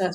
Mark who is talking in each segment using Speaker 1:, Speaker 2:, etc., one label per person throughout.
Speaker 1: 10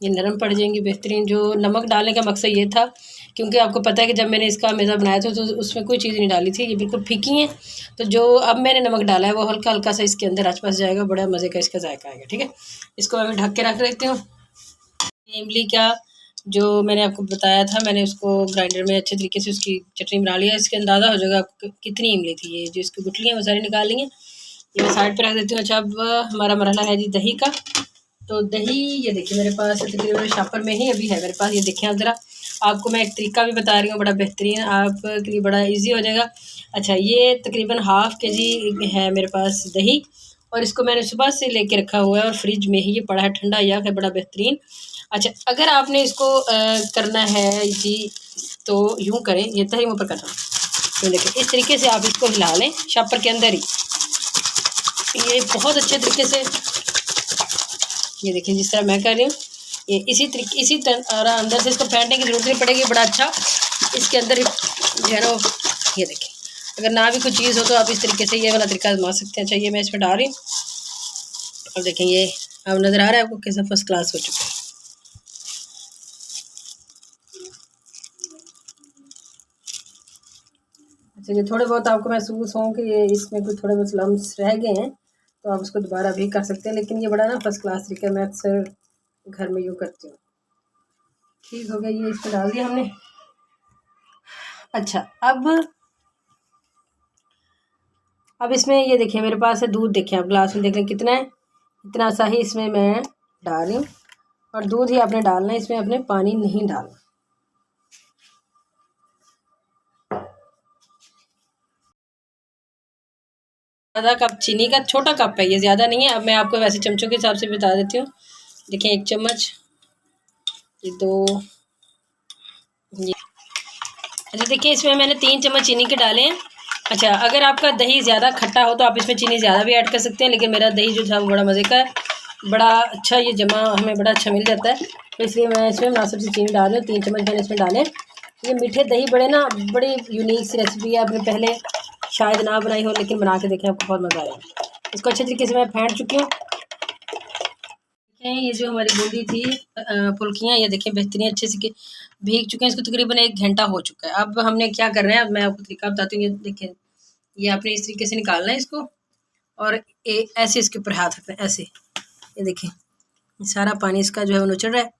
Speaker 1: ये नरम पड़ जाएंगी बेहतरीन। जो नमक डालने का मकसद ये था, क्योंकि आपको पता है कि जब मैंने इसका मेज़ा बनाया था तो उसमें कोई चीज़ नहीं डाली थी, ये बिल्कुल फीकी हैं। तो जो अब मैंने नमक डाला है वो हल्का हल्का सा इसके अंदर आस पास जाएगा, बड़ा मज़े का इसका जायका आएगा। ठीक है, इसको मैं ढक के रख लेती हूँ। इमली का जो मैंने आपको बताया था, मैंने उसको ग्राइंडर में अच्छे तरीके से उसकी चटनी बना लिया। इसके अंदाज़ा हो जाएगा आपको कितनी इमली थी। ये जो इसकी गुठलियाँ वो सारी निकाल लेंगे, ये मैं साइड पे रख देती हूँ। अच्छा, अब हमारा मरहला है जी दही का। तो दही ये देखिए मेरे पास तकरीबन शॉपर में ही अभी है मेरे पास। ये देखें आप ज़रा, आपको मैं एक तरीका भी बता रही हूँ बड़ा बेहतरीन, आपके लिए बड़ा इजी हो जाएगा। अच्छा, ये तकरीबन ½ kg है मेरे पास दही, और इसको मैंने सुबह से लेके रखा हुआ है और फ्रिज में ही ये पड़ा है, ठंडा या है, बड़ा बेहतरीन। अच्छा, अगर आपने इसको करना है जी तो यूँ करें, ये दही ऊपर कर रहा हूँ, तो देखिए इस तरीके से आप इसको हिला लें शॉपर के अंदर ही। ये बहुत अच्छे तरीके से, ये देखिए जिस तरह मैं कर रही हूँ, ये इसी तरह अंदर से इसको फेंटने की ज़रूरत नहीं पड़ेगी। बड़ा अच्छा इसके अंदर जो है ना, ये देखिए अगर ना भी कोई चीज़ हो तो आप इस तरीके से ये वाला तरीका आजमा सकते हैं। अच्छा, ये मैं इसमें डाल रही हूँ, अब देखें ये अब नज़र आ रहा है आपको कैसा फर्स्ट क्लास हो चुका है। अच्छा, ये थोड़े बहुत आपको महसूस हों कि ये इसमें कुछ थोड़े बहुत लम्स रह गए हैं तो आप उसको दोबारा भी कर सकते हैं, लेकिन ये बड़ा ना फर्स्ट क्लास तरीका है, मैं अक्सर घर में यूँ करती हूँ। ठीक हो गया, ये इसको डाल दिया हमने। अच्छा, अब इसमें ये देखिए मेरे पास है दूध, देखिए आप ग्लास में देख लें कितना है, इतना सा ही इसमें मैं डाल रही हूँ, और दूध ही आपने डालना है, इसमें आपने पानी नहीं डालना। आधा कप चीनी का छोटा कप है, ये ज़्यादा नहीं है। अब मैं आपको वैसे चमचों के हिसाब से बता देती हूँ। देखिए 1 चम्मच, ये 2, ये। अच्छा, देखिए इसमें मैंने 3 चम्मच चीनी के डाले हैं। अच्छा, अगर आपका दही ज़्यादा खट्टा हो तो आप इसमें चीनी ज़्यादा भी ऐड कर सकते हैं, लेकिन मेरा दही जो था वो बड़ा मज़े का है, बड़ा अच्छा ये जमा हमें बड़ा अच्छा मिल जाता है, तो इसलिए मैं इसमें मुनासिब सी चीनी डाल रही हूँ। 3 चम्मच मैंने इसमें डाले। ये मीठे दही बड़े ना बड़ी यूनिक सी रेसिपी है, आपने पहले शायद ना बनाई हो, लेकिन बना के देखें आपको बहुत मज़ा आएगा। इसको अच्छे तरीके से मैं फेंट चुकी हूँ। ये जो हमारी बूंदी थी फुल्कियाँ, ये देखिए बेहतरीन अच्छे से भीग चुके हैं, इसको तकरीबन 1 घंटा हो चुका है। अब हमने क्या करना है, अब मैं आपको तरीका बताती हूँ। ये देखिए, ये आपने इस तरीके से निकालना है इसको, और ऐसे इसके ऊपर हाथ रखना है, ऐसे। ये देखिए सारा पानी इसका जो है वो नुचड़ रहा है,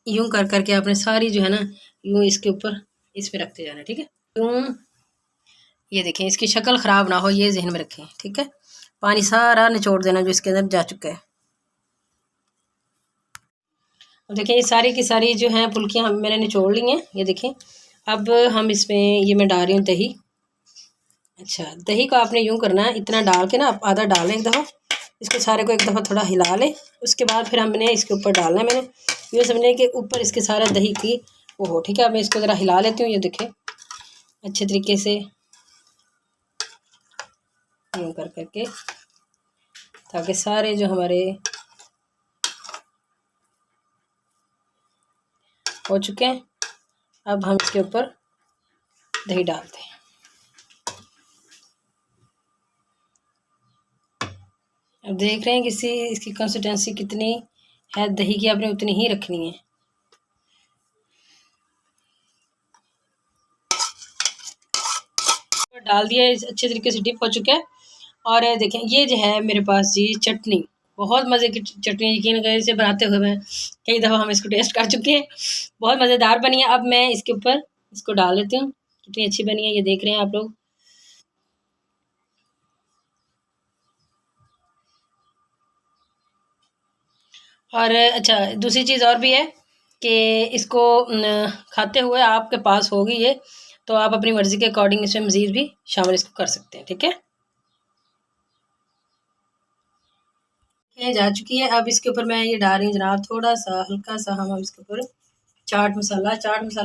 Speaker 1: यूँ कर करके आपने सारी जो है ना यूँ इसके ऊपर इस पे रखते जाना है। ठीक है, यूँ। ये देखें इसकी शक्ल ख़राब ना हो, ये जहन में रखें। ठीक है, पानी सारा निचोड़ देना जो इसके अंदर जा चुका है। अब देखें ये सारी की सारी जो हैं फुल्कियाँ मैंने निचोड़ ली हैं। ये देखें, अब हम इसमें ये मैं डाल रही हूँ दही। अच्छा, दही को आपने यूँ करना है, इतना डाल के ना आप आधा डालें एक दफ़ा, इसको सारे को एक दफ़ा थोड़ा हिला लें। उसके बाद फिर हमने इसके ऊपर डालना है, मैंने ये समझने कि ऊपर इसके सारा दही की वो हो। ठीक है, अब मैं इसको ज़रा हिला लेती हूँ। ये देखें अच्छे तरीके से यूँ कर करके, ताकि सारे जो हमारे हो चुके हैं। अब हम इसके ऊपर दही डालते हैं। अब देख रहे हैं कि इसकी कंसिस्टेंसी कितनी है दही की, आपने उतनी ही रखनी है। डाल दिया, अच्छे तरीके से डिप हो चुका है। और देखें ये जो है मेरे पास जी चटनी, बहुत मज़े की चटनी, यकीन करें इसे बनाते हुए मैं कई दफ़ा हम इसको टेस्ट कर चुके हैं, बहुत मज़ेदार बनी है। अब मैं इसके ऊपर इसको डाल लेती हूँ, कितनी अच्छी बनी है ये देख रहे हैं आप लोग। और अच्छा, दूसरी चीज़ और भी है कि इसको खाते हुए आपके पास होगी ये, तो आप अपनी मर्ज़ी के अकॉर्डिंग इसमें मज़ीद भी शामिल इसको कर सकते हैं। ठीक है, ये जा चुकी है। अब इसके ऊपर मैं ये डाल रही हूँ जनाब थोड़ा सा हल्का सा हम इसके ऊपर चाट मसाला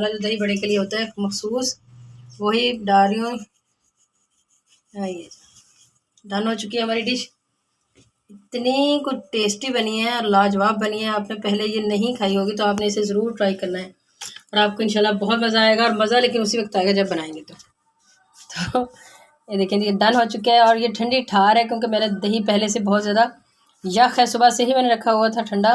Speaker 1: जो दही बड़े के लिए होता है मखसूस, वही डाल रही हूँ। ये डन हो चुकी है हमारी डिश, इतनी कुछ टेस्टी बनी है और लाजवाब बनी है। आपने पहले ये नहीं खाई होगी तो आपने इसे ज़रूर ट्राई करना है, और आपको इंशाल्लाह बहुत मज़ा आएगा। और मज़ा लेकिन उसी वक्त आएगा जब बनाएंगे तो ये देखें ये डन हो चुका है, और ये ठंडी ठार है क्योंकि मेरा दही पहले से बहुत ज़्यादा यख है, सुबह से ही मैंने रखा हुआ था ठंडा,